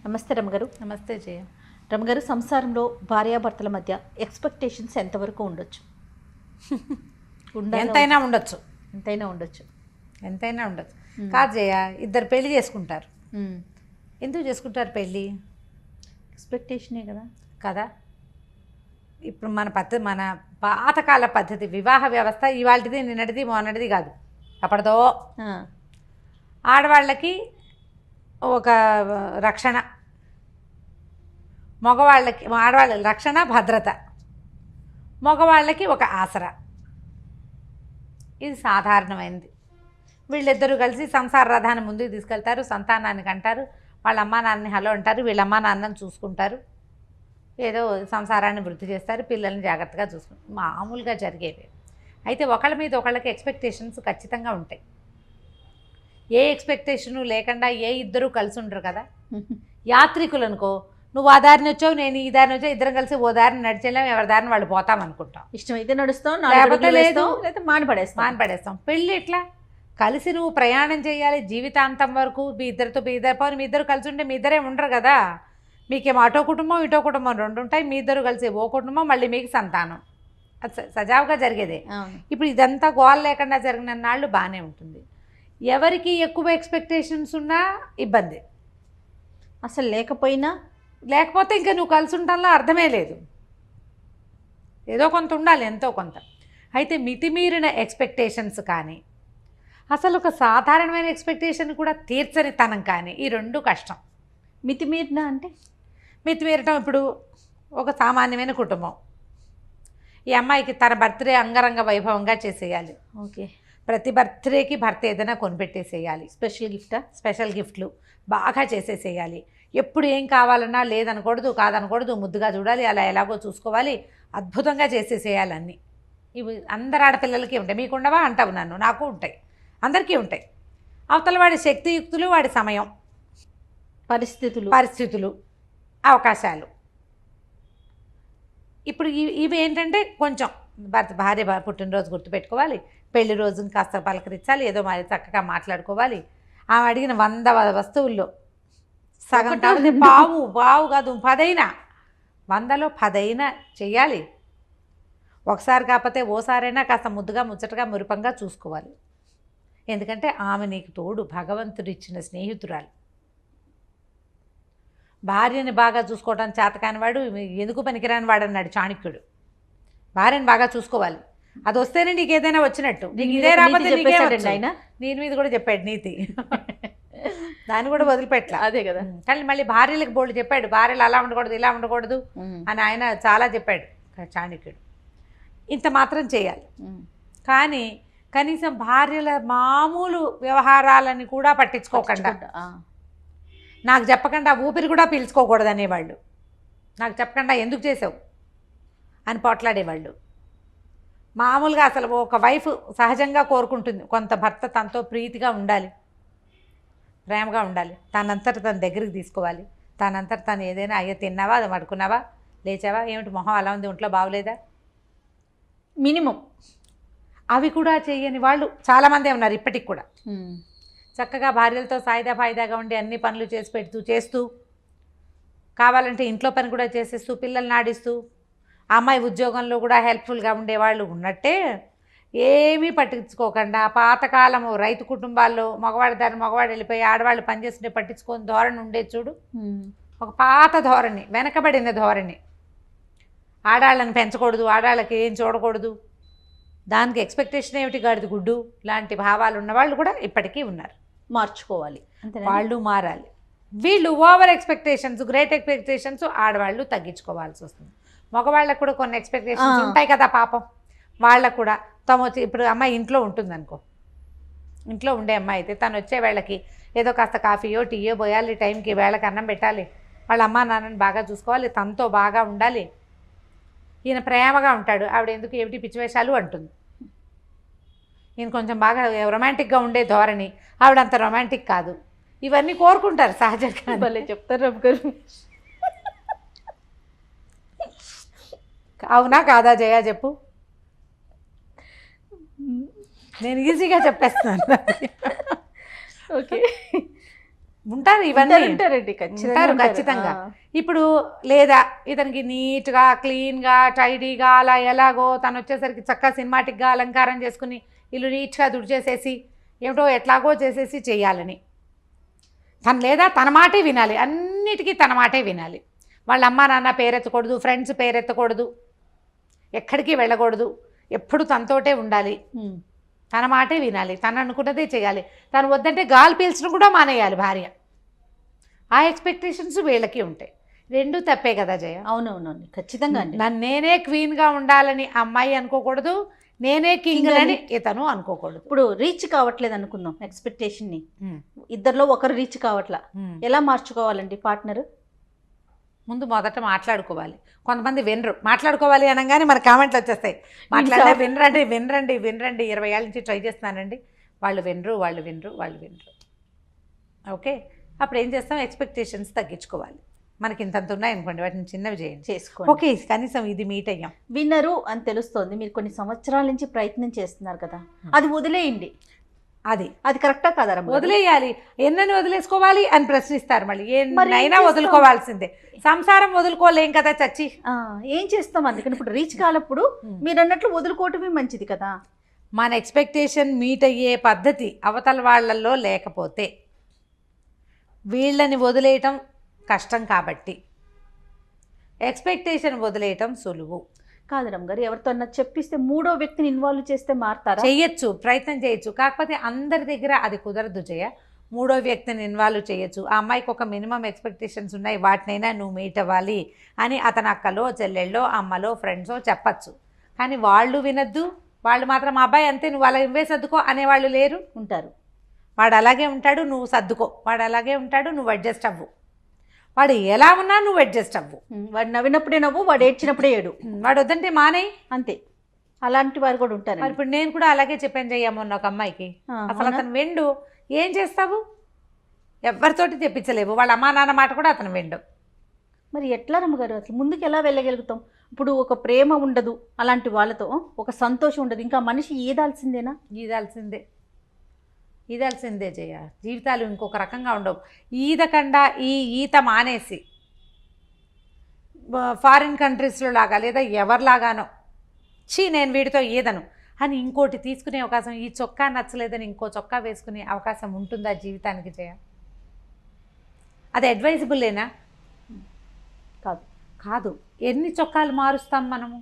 నమస్తే రమగారు. నమస్తే జయ. రమగారు, సంసారంలో భార్యాభర్తల మధ్య ఎక్స్పెక్టేషన్స్ ఎంతవరకు ఉండొచ్చు? ఎంతైనా ఉండొచ్చు. ఎంతైనా ఉండొచ్చు. ఎంతైనా ఉండొచ్చు కాదు జయ, ఇద్దరు పెళ్లి చేసుకుంటారు. ఎందుకు చేసుకుంటారు పెళ్ళి? ఎక్స్పెక్టేషనే కదా. కదా, ఇప్పుడు మన పాతకాల పద్ధతి వివాహ వ్యవస్థ ఇవాళది నిన్నటిది మొన్నటిది కాదు, అప్పటిదో. ఆడవాళ్ళకి ఒక రక్షణ, మగవాళ్ళకి ఆడవాళ్ళ రక్షణ భద్రత, మగవాళ్ళకి ఒక ఆసరా. ఇది సాధారణమైనది. వీళ్ళిద్దరూ కలిసి సంసార రథాన్ని ముందుకు తీసుకెళ్తారు, సంతానాన్ని కంటారు, వాళ్ళ అమ్మా నాన్నని హలో అంటారు, వీళ్ళ అమ్మా నాన్నని చూసుకుంటారు, ఏదో సంసారాన్ని వృద్ధి చేస్తారు, పిల్లల్ని జాగ్రత్తగా చూసుకుంటారు. మామూలుగా జరిగేవి. అయితే ఒకళ్ళ మీద ఒకళ్ళకి ఎక్స్పెక్టేషన్స్ ఖచ్చితంగా ఉంటాయి. ఏ ఎక్స్పెక్టేషను లేకుండా ఏ ఇద్దరూ కలిసి ఉండరు కదా. యాత్రికులు అనుకో, నువ్వు ఆ దారిని వచ్చావు, నేను ఈ దారిని వచ్చావు, ఇద్దరం కలిసి ఓ దారిని నడిచేలాం, ఎవరి దారిని వాళ్ళు పోతాం అనుకుంటాం. ఇష్టమైతే నడుస్తాం, లేకపోతే లేదు, మానపడేస్తాం. పెళ్ళి ఎట్లా? కలిసి నువ్వు ప్రయాణం చేయాలి జీవితాంతం వరకు. మీ ఇద్దరితో మీ ఇద్దరు కలిసి ఉంటే మీ ఇద్దరే ఉండరు కదా. మీకేమో అటో కుటుంబం ఇటో కుటుంబం రెండు ఉంటాయి. మీ ఇద్దరు కలిసి ఓ కుటుంబం, మళ్ళీ మీకు సంతానం. అది సజావుగా జరిగేదే. ఇప్పుడు ఇదంతా గోల్ లేకుండా జరిగిన నాళ్ళు బాగానే ఉంటుంది. ఎవరికి ఎక్కువ ఎక్స్పెక్టేషన్స్ ఉన్నా ఇబ్బంది. అసలు లేకపోతే ఇంకా నువ్వు కలిసి ఉండటంలో అర్థమే లేదు. ఏదో కొంత ఉండాలి, ఎంతో కొంత. అయితే మితిమీరిన ఎక్స్పెక్టేషన్స్ కానీ, అసలు ఒక సాధారణమైన ఎక్స్పెక్టేషన్ కూడా తీర్చని తనం కానీ, ఈ రెండు కష్టం. మితిమీరిన అంటే మితిమీరటం, ఇప్పుడు ఒక సామాన్యమైన కుటుంబం, ఈ అమ్మాయికి తన బర్త్డే అంగరంగ వైభవంగా చేసేయాలి. ఓకే, ప్రతి బర్త్డేకి భర్త ఏదైనా కొనిపెట్టేసేయాలి. స్పెషల్ గిఫ్ట్లు బాగా చేసేసేయాలి. ఎప్పుడు ఏం కావాలన్నా లేదనకూడదు, కాదనకూడదు, ముద్దుగా చూడాలి, అలా ఎలాగో చూసుకోవాలి, అద్భుతంగా చేసేసేయాలి అన్నీ. ఇవి అందరు ఆడపిల్లలకి ఉంటాయి. మీకు ఉండవా అంటావు నన్ను, నాకు ఉంటాయి, అందరికీ ఉంటాయి. అవతల వాడి శక్తియుక్తులు, వాడి సమయం, పరిస్థితులు, అవకాశాలు. ఇప్పుడు ఇవి ఏంటంటే కొంచెం భార్య పుట్టినరోజు గుర్తుపెట్టుకోవాలి, పెళ్లి రోజుని కాస్త పలకరించాలి, ఏదో మరి చక్కగా మాట్లాడుకోవాలి. ఆమె అడిగిన 100 వస్తువుల్లో సగం కాదు, పావు కాదు 10 100లో 10 చెయ్యాలి. ఒకసారి కాకపోతే ఓసారైనా కాస్త ముద్దుగా ముచ్చటగా మురిపంగా చూసుకోవాలి. ఎందుకంటే ఆమె నీకు తోడు, భగవంతుడు ఇచ్చిన స్నేహితురాలు. భార్యని బాగా చూసుకోవడం చేతకాని వాడు ఎందుకు పనికిరాని వాడు అన్నాడు చాణక్యుడు. భార్యని బాగా చూసుకోవాలి, అది వస్తేనే నీకు ఏదైనా వచ్చినట్టు. నీకు ఇదే రాకపోతే ఆయన నేను మీద కూడా చెప్పాడు నీతి. దాన్ని కూడా వదిలిపెట్టలే. అదే కదా. కానీ మళ్ళీ భార్యలకు బోల్డ్ చెప్పాడు, భార్యలు అలా ఉండకూడదు ఇలా ఉండకూడదు అని ఆయన చాలా చెప్పాడు చాణక్యుడు. ఇంత మాత్రం చేయాలి. కానీ కనీసం భార్యల మామూలు వ్యవహారాలని కూడా పట్టించుకోకుండా, నాకు చెప్పకుండా ఊపిరి కూడా పీల్చుకోకూడదు అనేవాళ్ళు. నాకు చెప్పకుండా ఎందుకు చేసావు అని పోట్లాడేవాళ్ళు. మామూలుగా అసలు ఒక వైఫ్ సహజంగా కోరుకుంటుంది, కొంత భర్త తనతో ప్రీతిగా ఉండాలి, ప్రేమగా ఉండాలి, తనంతట తన దగ్గరికి తీసుకోవాలి, తనంతట తను ఏదైనా అయ్యో తిన్నావా, అది పడుకున్నావా, లేచావా, ఏమిటి మొహం అలా ఉంది, ఒంట్లో బాగోలేదా, మినిమం అవి కూడా చేయని వాళ్ళు చాలామందే ఉన్నారు ఇప్పటికి కూడా. చక్కగా భార్యలతో సాయిదాగా ఉండి అన్ని పనులు చేస్తూ కావాలంటే ఇంట్లో పని కూడా చేసేస్తూ, పిల్లల్ని ఆడిస్తూ, అమ్మాయి ఉద్యోగంలో కూడా హెల్ప్ఫుల్గా ఉండేవాళ్ళు ఉన్నట్టే, ఏమీ పట్టించుకోకుండా పాతకాలము రైతు కుటుంబాల్లో మగవాడు వెళ్ళిపోయి ఆడవాళ్ళు పనిచేస్తుంటే పట్టించుకొని ధోరణి ఉండే చూడు, ఒక పాత ధోరణి, వెనకబడిన ధోరణి. ఆడాళ్ళని పెంచకూడదు, ఆడాళ్ళకి ఏం చూడకూడదు, దానికి ఎక్స్పెక్టేషన్ ఏమిటి, గాడిది గుడ్డు లాంటి భావాలు ఉన్నవాళ్ళు కూడా ఇప్పటికీ ఉన్నారు. మార్చుకోవాలి, వాళ్ళు మారాలి. వీళ్ళు ఓవర్ ఎక్స్పెక్టేషన్స్, గ్రేట్ ఎక్స్పెక్టేషన్స్ ఆడవాళ్ళు తగ్గించుకోవాల్సి వస్తుంది. మగవాళ్ళకు కూడా కొన్ని ఎక్స్పెక్టేషన్స్ ఉంటాయి కదా పాపం. వాళ్ళకు కూడా ఇప్పుడు అమ్మాయి ఇంట్లో ఉంటుందనుకో, ఇంట్లో ఉండే అమ్మాయి అయితే తను వచ్చే వేళకి ఏదో కాస్త కాఫీయో టీయో పోయాలి, టైంకి వేళకి అన్నం పెట్టాలి, వాళ్ళ అమ్మా నాన్నని బాగా చూసుకోవాలి, తనతో బాగా ఉండాలి. ఈయన ప్రేమగా ఉంటాడు, ఆవిడ ఎందుకు ఏమిటి పిచ్చివేషాలు అంటుంది. ఈయన కొంచెం బాగా రొమాంటిక్గా ఉండే ధోరణి, ఆవిడ అంత రొమాంటిక్ కాదు. ఇవన్నీ కోరుకుంటారు సహజంగా. భలే చెప్తారు రమ్మ గారు. అవునా కాదా జయ, చెప్పు. నేను ఈజీగా చెప్పేస్తున్నాను. ఓకే, ఉంటారు ఇవన్నీ ఉంటారండి ఉంటారు ఖచ్చితంగా. ఇప్పుడు లేదా ఇతనికి నీట్గా క్లీన్గా టైడీగా అలా ఎలాగో తను వచ్చేసరికి చక్కగా సినిమాటిక్గా అలంకారం చేసుకుని ఇల్లు నీట్గా దుడిచేసేసి ఏమిటో ఎట్లాగో చేసేసి చేయాలని తను లేదా తన మాటే వినాలి, అన్నిటికీ తన మాటే వినాలి. వాళ్ళ అమ్మా నాన్న పేరెత్తకూడదు, ఫ్రెండ్స్ పేరెత్తకూడదు, ఎక్కడికి వెళ్ళకూడదు, ఎప్పుడు తనతోటే ఉండాలి, తన మాటే వినాలి, తను అనుకున్నదే చేయాలి. తను వద్దంటే గాలి పీల్చడం కూడా మానేయాలి భార్య. ఆ ఎక్స్పెక్టేషన్స్ వీళ్ళకి ఉంటాయి. రెండు తప్పే కదా జయ. అవునవునండి ఖచ్చితంగా అండి. నన్ను నేనే క్వీన్గా ఉండాలని అమ్మాయి అనుకోకూడదు, నేనే కింగ్ అని ఇతను అనుకోకూడదు. ఇప్పుడు రీచ్ కావట్లేదు అనుకుందాం ఎక్స్పెక్టేషన్ని, ఇద్దరిలో ఒకరు రీచ్ కావట్లా, ఎలా మార్చుకోవాలండి పార్ట్నర్? ముందు మొదట మాట్లాడుకోవాలి. కొంతమంది వినరు, మాట్లాడుకోవాలి అనగానే మన కామెంట్లు వచ్చేస్తాయి, మాట్లాడే వినరండి వినరండి వినరండి, 20 ఏళ్ళ నుంచి ట్రై చేస్తున్నానండి, వాళ్ళు వినరు. ఓకే, అప్పుడు ఏం చేస్తాం, ఎక్స్పెక్టేషన్స్ తగ్గించుకోవాలి. మనకి ఇంతంత ఉన్నాయనుకోండి, వాటిని చిన్నవి చేసుకోండి. ఓకే, కనీసం ఇది మీట్ అయ్యాం, విన్నరు అని తెలుస్తోంది. మీరు కొన్ని సంవత్సరాల నుంచి ప్రయత్నం చేస్తున్నారు కదా, అది వదిలేయండి. అది కరెక్టా కదా? వదిలేయాలి. ఎన్నని వదిలేసుకోవాలి అని ప్రశ్నిస్తారు మళ్ళీ. ఎన్నైనా వదులుకోవాల్సిందే, సంసారం వదులుకోలేం కదా చచ్చి. ఏం చేస్తాం? అందుకని ఇప్పుడు రీచ్ కాలప్పుడు మీరు అన్నట్లు వదులుకోవటమే మంచిది కదా. మన ఎక్స్పెక్టేషన్ మీట్ అయ్యే పద్ధతి అవతల వాళ్ళల్లో లేకపోతే వీళ్ళని వదిలేయటం కష్టం, కాబట్టి ఎక్స్పెక్టేషన్ వదిలేయటం సులువు కాదు రమ్ గారు. ఎవరితో చెప్పిస్తే మూడో వ్యక్తిని ఇన్వాల్వ్ చేస్తే మారుతారా? చేయొచ్చు, ప్రయత్నం చేయొచ్చు. కాకపోతే అందరి దగ్గర అది కుదరదు జయ. మూడో వ్యక్తిని ఇన్వాల్వ్ చేయొచ్చు. ఆ అమ్మాయికి ఒక మినిమం ఎక్స్పెక్టేషన్స్ ఉన్నాయి, వాటినైనా నువ్వు మీట్ అవ్వాలి అని అతని అక్కలో చెల్లెళ్ళో అమ్మలో ఫ్రెండ్సో చెప్పచ్చు. కానీ వాళ్ళు వినద్దు, వాళ్ళు మాత్రం మా అబ్బాయి అంతే నువ్వు అలా ఇవ్వే సర్దుకో అనేవాళ్ళు లేరు, ఉంటారు. వాడు అలాగే ఉంటాడు, నువ్వు సర్దుకో. వాడు అలాగే ఉంటాడు, నువ్వు అడ్జస్ట్ అవ్వు. వాడు ఎలా ఉన్నా నువ్వు అడ్జస్ట్ అవ్వు. వాడు నవ్వినప్పుడే నవ్వు, వాడు ఏడ్చినప్పుడే ఏడు. వాడు వద్దంటే మానేయి, అంతే. అలాంటి వారు కూడా ఉంటారు. మరి ఇప్పుడు నేను కూడా అలాగే చెప్పాను చెయ్యమో ఒక అమ్మాయికి. అసలు అతను వెండు, ఏం చేస్తావు? ఎవరితోటి తెప్పించలేవు, వాళ్ళ అమ్మా నాన్న మాట కూడా అతను వెండు. మరి ఎట్లా రమ్మగారు అసలు ముందుకు ఎలా వెళ్ళగలుగుతాం? ఇప్పుడు ఒక ప్రేమ ఉండదు అలాంటి వాళ్ళతో, ఒక సంతోషం ఉండదు, ఇంకా మనిషి ఈదాల్సిందేనా? ఈదాల్సిందే జయ. జీవితాలు ఇంకొక రకంగా ఉండవు. ఈదకుండా ఈత మానేసి ఫారిన్ కంట్రీస్లో లాగా లేదా ఎవరిలాగానో నేను వీడితో ఈదను అని ఇంకోటి తీసుకునే అవకాశం, ఈ చొక్కా నచ్చలేదని ఇంకో చొక్కా వేసుకునే అవకాశం ఉంటుందా జీవితానికి జయ? అది అడ్వైజబుల్లేనా? కాదు. ఎన్ని చొక్కాలు మారుస్తాం మనము?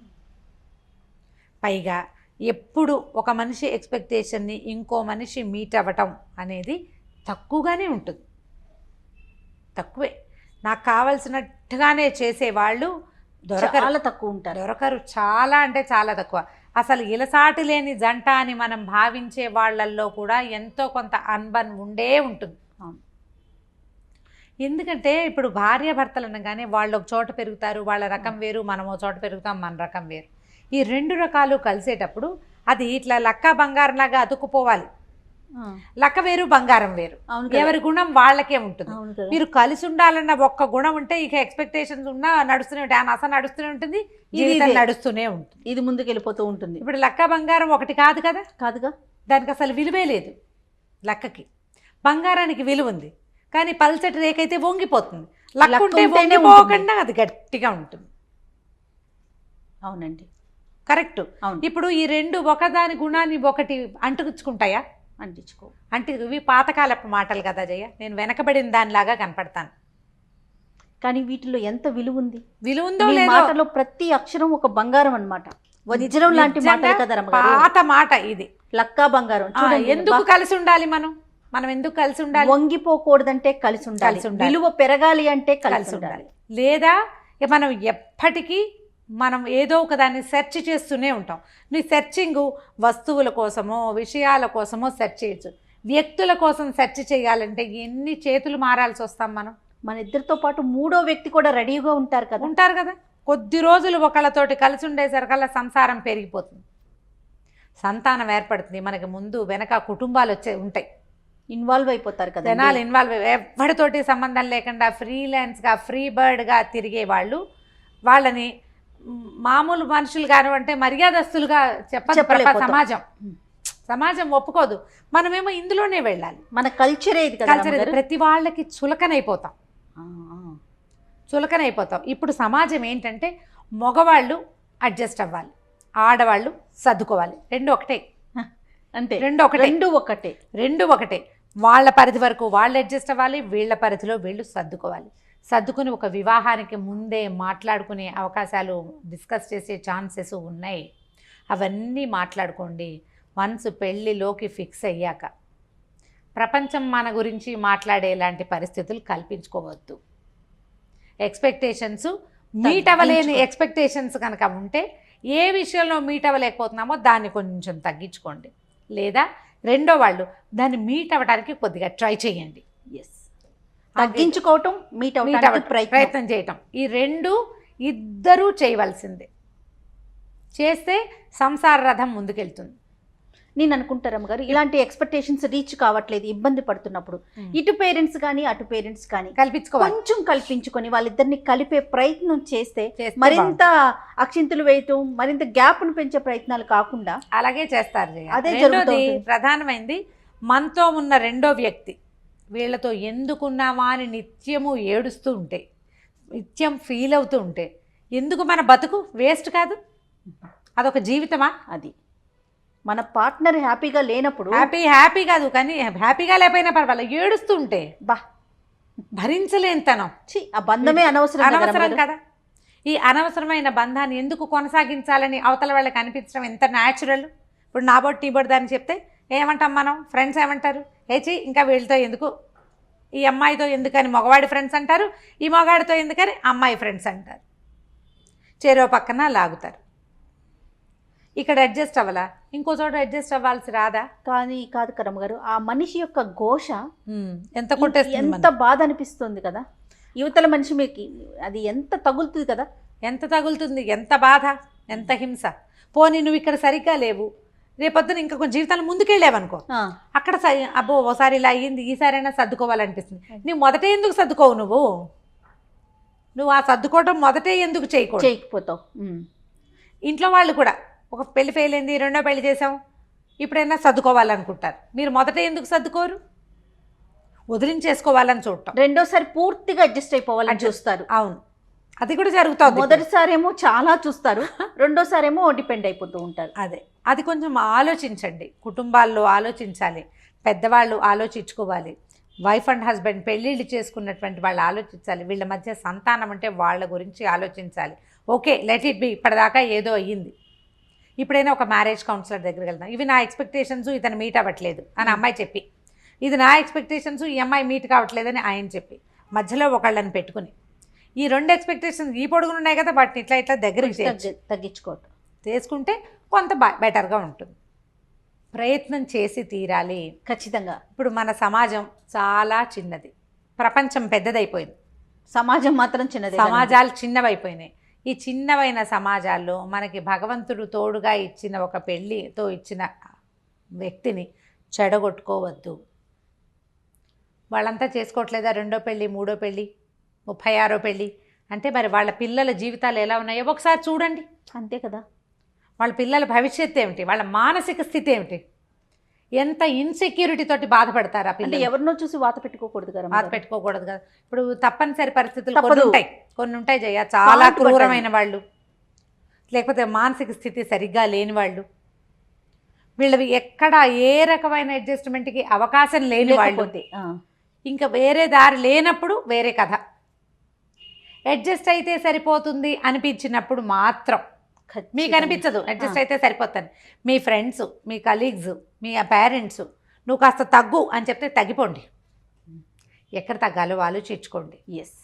పైగా ఎప్పుడు ఒక మనిషి ఎక్స్పెక్టేషన్ని ఇంకో మనిషి మీట్ అవ్వటం అనేది తక్కువగానే ఉంటుంది, తక్కువే. నాకు కావలసినట్టుగానే చేసేవాళ్ళు చాలా తక్కువ ఉంటారు, దొరకరు. చాలా అంటే చాలా తక్కువ. అసలు ఇలసాటి లేని జంట అని మనం భావించే వాళ్ళల్లో కూడా ఎంతో కొంత అన్బన్ ఉండే ఉంటుంది. ఎందుకంటే ఇప్పుడు భార్యాభర్తలు అనగానే వాళ్ళు ఒక చోట పెరుగుతారు, వాళ్ళ రకం వేరు, మనం ఒక చోట పెరుగుతాం, మన రకం వేరు. ఈ రెండు రకాలు కలిసేటప్పుడు అది ఇట్లా లక్క బంగారంలాగా అతుక్కుపోవాలి. లక్క వేరు, బంగారం వేరు, ఎవరి గుణం వాళ్ళకే ఉంటుంది. మీరు కలిసి ఉండాలన్న ఒక్క గుణం ఉంటే ఇక ఎక్స్పెక్టేషన్స్ ఉన్నా నడుస్తూనే ఉంటాయి, ఆ నస నడుస్తూనే ఉంటుంది, జీవితం నడుస్తూనే ఉంటుంది, ఇది ముందుకు వెళ్ళిపోతూ ఉంటుంది. ఇప్పుడు లక్క బంగారం ఒకటి కాదు కదా, కాదుగా. దానికి అసలు విలువే లేదు. లక్కకి బంగారానికి విలువ ఉంది, కానీ పల్చటి రేకైతే వంగిపోతుంది. లక్క ఉంటే వంగిపోకుండా అది గట్టిగా ఉంటుంది. అవునండి, కరెక్ట్. ఇప్పుడు ఈ రెండు ఒకదాని గుణాన్ని ఒకటి అంటుకుంటాయా? అంటే ఇవి పాతకాలపు మాటలు కదా జయ. నేను వెనకబడిన దానిలాగా కనపడతాను, కానీ వీటిలో ఎంత విలువ ఉంది? విలువ ఉందో లేదో, మాటలో ప్రతి అక్షరం ఒక బంగారం అన్నమాట, వజ్రం లాంటి మాట కదా. పాత మాట ఇది, లక్కా బంగారం. ఎందుకు కలిసి ఉండాలి? మనం ఎందుకు కలిసి ఉండాలి? వంగిపోకూడదంటే కలిసి ఉండాలి, విలువ పెరగాలి అంటే కలిసి ఉండాలి. లేదా మనం ఎప్పటికీ మనం ఏదో ఒక దాన్ని సెర్చ్ చేస్తూనే ఉంటాం. నీ సెర్చింగ్ వస్తువుల కోసమో విషయాల కోసమో సెర్చ్ చేయొచ్చు, వ్యక్తుల కోసం సెర్చ్ చేయాలంటే ఎన్ని చేతులు మారాల్సి వస్తాం మనం. మన ఇద్దరితో పాటు మూడో వ్యక్తి కూడా రెడీగా ఉంటారు కదా. కొద్ది రోజులు ఒకళ్ళతోటి కలిసి ఉండేసరికల్లా సంసారం పెరిగిపోతుంది, సంతానం ఏర్పడుతుంది. మనకి ముందు వెనక కుటుంబాలు ఉంటాయి, ఇన్వాల్వ్ అయిపోతారు కదా జనాలు. ఎవరితోటి సంబంధం లేకుండా ఫ్రీలాన్స్గా ఫ్రీ బర్డ్గా తిరిగే వాళ్ళని మామూలు మనుషులు కానివంటే మర్యాదస్తులుగా చెప్పలేదు సమాజం. సమాజం ఒప్పుకోదు, మనమేమో ఇందులోనే వెళ్ళాలి. మన కల్చరే ఇది కదా కల్చర్ ప్రతి వాళ్ళకి చులకనైపోతాం. ఇప్పుడు సమాజం ఏంటంటే మగవాళ్ళు అడ్జస్ట్ అవ్వాలి, ఆడవాళ్ళు సర్దుకోవాలి, రెండు ఒకటే. అంతే, రెండు ఒకటే. వాళ్ళ పరిధి వరకు వాళ్ళు అడ్జస్ట్ అవ్వాలి, వీళ్ళ పరిధిలో వీళ్ళు సర్దుకోవాలి. సర్దుకుని ఒక వివాహానికి ముందే మాట్లాడుకునే అవకాశాలు, డిస్కస్ చేసే ఛాన్సెస్ ఉన్నాయి. అవన్నీ మాట్లాడుకోండి. వన్స్ పెళ్ళిలోకి ఫిక్స్ అయ్యాక ప్రపంచం మన గురించి మాట్లాడేలాంటి పరిస్థితులు కల్పించుకోవద్దు. ఎక్స్పెక్టేషన్స్ మీట్ అవ్వలేని ఎక్స్పెక్టేషన్స్ కనుక ఉంటే, ఏ విషయంలో మీట్ అవ్వలేకపోతున్నామో దాన్ని కొంచెం తగ్గించుకోండి, లేదా రెండో వాళ్ళు దాన్ని మీట్ అవ్వడానికి కొద్దిగా ట్రై చేయండి. తగ్గించుకోవటం, మీట్ ప్రయత్నం చేయటం, ఈ రెండు ఇద్దరూ చేయవలసిందే. చేస్తే సంసార రథం ముందుకెళ్తుంది. నేను అనుకుంటారమ్మ గారు, ఇలాంటి ఎక్స్పెక్టేషన్స్ రీచ్ కావట్లేదు, ఇబ్బంది పడుతున్నప్పుడు ఇటు పేరెంట్స్ కానీ అటు పేరెంట్స్ కానీ కొంచెం కల్పించుకొని వాళ్ళిద్దరిని కలిపే ప్రయత్నం చేస్తే మరింత అక్షింతలు వేయటం, మరింత గ్యాప్ను పెంచే ప్రయత్నాలు కాకుండా అలాగే చేస్తారు. అదే ప్రధానమైంది, మనతో ఉన్న రెండో వ్యక్తి వీళ్ళతో ఎందుకున్నామా అని నిత్యము ఏడుస్తూ ఉంటే, నిత్యం ఫీల్ అవుతూ ఉంటే, ఎందుకు మన బతుకు వేస్ట్ కాదు? అదొక జీవితమా? అది మన పార్ట్నర్ హ్యాపీగా లేనప్పుడు, హ్యాపీ కాదు కానీ హ్యాపీగా లేకపోయినా పర్వాలేదు, ఏడుస్తూ ఉంటే భరించలేనితనం. ఆ బంధమే అనవసరం కదా. ఈ అనవసరమైన బంధాన్ని ఎందుకు కొనసాగించాలని అవతల వాళ్ళకి అనిపించడం ఎంత న్యాచురల్. ఇప్పుడు నా బోట్ నీ బోట్ దాన్ని చెప్తే ఏమంటాం మనం? ఫ్రెండ్స్ ఏమంటారు? ఏచి ఇంకా వీళ్ళతో ఎందుకు, ఈ అమ్మాయితో ఎందుకని మగవాడి ఫ్రెండ్స్ అంటారు, ఈ మగాడితో ఎందుకని అమ్మాయి ఫ్రెండ్స్ అంటారు. చెరో పక్కన లాగుతారు. ఇక్కడ అడ్జస్ట్ అవ్వాలా, ఇంకో చోట అడ్జస్ట్ అవ్వాల్సి రాదా? కానీ కాదు కరమ్మ గారు, ఆ మనిషి యొక్క ఘోష ఎంత కొట్టేస్తుంది, ఎంత బాధ అనిపిస్తుంది కదా. యువతల మనిషి మీకు అది ఎంత తగులుతుంది కదా, ఎంత తగులుతుంది, ఎంత బాధ, ఎంత హింస. పోనీ నువ్వు ఇక్కడ సరిగ్గా లేవు, రేపొద్దున ఇంకా కొంచెం జీవితాలు ముందుకెళ్ళావనుకో, అక్కడ అబ్బో ఓసారి ఇలా అయ్యింది, ఈసారైనా సర్దుకోవాలనిపిస్తుంది. నువ్వు మొదటే ఎందుకు సర్దుకోవు? నువ్వు ఆ సర్దుకోవడం మొదటే ఎందుకు చేయకపోతావు? ఇంట్లో వాళ్ళు కూడా ఒక పెళ్లి ఫెయిల్ అయింది, రెండో పెళ్లి చేసాం, ఇప్పుడైనా సర్దుకోవాలనుకుంటారు. మీరు మొదట ఎందుకు సర్దుకోరు? వదిలించేసుకోవాలని చూడటం, రెండోసారి పూర్తిగా అడ్జస్ట్ అయిపోవాలని చూస్తారు. అవును, అది కూడా జరుగుతుంది. మొదటిసారేమో చాలా చూస్తారు, రెండోసారేమో డిపెండ్ అయిపోతూ ఉంటారు. అది కొంచెం ఆలోచించండి. కుటుంబాల్లో ఆలోచించాలి, పెద్దవాళ్ళు ఆలోచించుకోవాలి, వైఫ్ అండ్ హస్బెండ్ పెళ్ళిళ్ళు చేసుకున్నటువంటి వాళ్ళు ఆలోచించాలి, వీళ్ళ మధ్య సంతానం అంటే వాళ్ళ గురించి ఆలోచించాలి. ఓకే, లెట్ ఇట్ బి, ఇప్పటిదాకా ఏదో అయ్యింది, ఇప్పుడైనా ఒక మ్యారేజ్ కౌన్సిలర్ దగ్గరికి వెళ్దాం. ఇవి నా ఎక్స్పెక్టేషన్స్, ఇతను మీట్ అవ్వట్లేదు అని అమ్మాయి చెప్పి, ఇది నా ఎక్స్పెక్టేషన్స్, ఈ అమ్మాయి మీట్ కావట్లేదని ఆయన చెప్పి, మధ్యలో ఒకళ్ళని పెట్టుకుని ఈ రెండు ఎక్స్పెక్టేషన్స్ ఈ పొడుగులు ఉన్నాయి కదా, వాటిని ఇట్లా దగ్గరికి తగ్గించుకోవటం చేసుకుంటే కొంత బెటర్గా ఉంటుంది. ప్రయత్నం చేసి తీరాలి ఖచ్చితంగా. ఇప్పుడు మన సమాజం చాలా చిన్నది, ప్రపంచం పెద్దదైపోయింది, సమాజం మాత్రం చిన్నది, సమాజాలు చిన్నవైపోయినాయి. ఈ చిన్నవైన సమాజాల్లో మనకి భగవంతుడు తోడుగా ఇచ్చిన ఒక పెళ్ళితో ఇచ్చిన వ్యక్తిని చెడగొట్టుకోవద్దు. వాళ్ళంతా చేసుకోవట్లేదా రెండో పెళ్ళి, మూడో పెళ్ళి, 36వ పెళ్ళి అంటే మరి వాళ్ళ పిల్లల జీవితాలు ఎలా ఉన్నాయో ఒకసారి చూడండి. అంతే కదా. వాళ్ళ పిల్లల భవిష్యత్తు ఏమిటి, వాళ్ళ మానసిక స్థితి ఏమిటి, ఎంత ఇన్సెక్యూరిటీ తోటి బాధపడతారు. అంటే ఎవరినో చూసి వాత పెట్టుకోకూడదు కదా. ఇప్పుడు తప్పనిసరి పరిస్థితులు కొన్ని ఉంటాయి జయ, చాలా క్రూరమైన వాళ్ళు, లేకపోతే మానసిక స్థితి సరిగ్గా లేని వాళ్ళు, వీళ్ళవి ఎక్కడ ఏ రకమైన అడ్జస్ట్మెంట్కి అవకాశం లేని వాళ్ళు, ఇంకా వేరే దారి లేనప్పుడు వేరే కథ. అడ్జస్ట్ అయితే సరిపోతుంది అనిపించినప్పుడు మాత్రం, మీకు అనిపించదు అడ్జస్ట్ అయితే సరిపోతాను, మీ ఫ్రెండ్స్, మీ కలీగ్స్, మీ పేరెంట్స్ నువ్వు కాస్త తగ్గు అని చెప్తే తగ్గిపోండి. ఎక్కడ తగ్గాలో ఆలోచించుకోండి. ఎస్.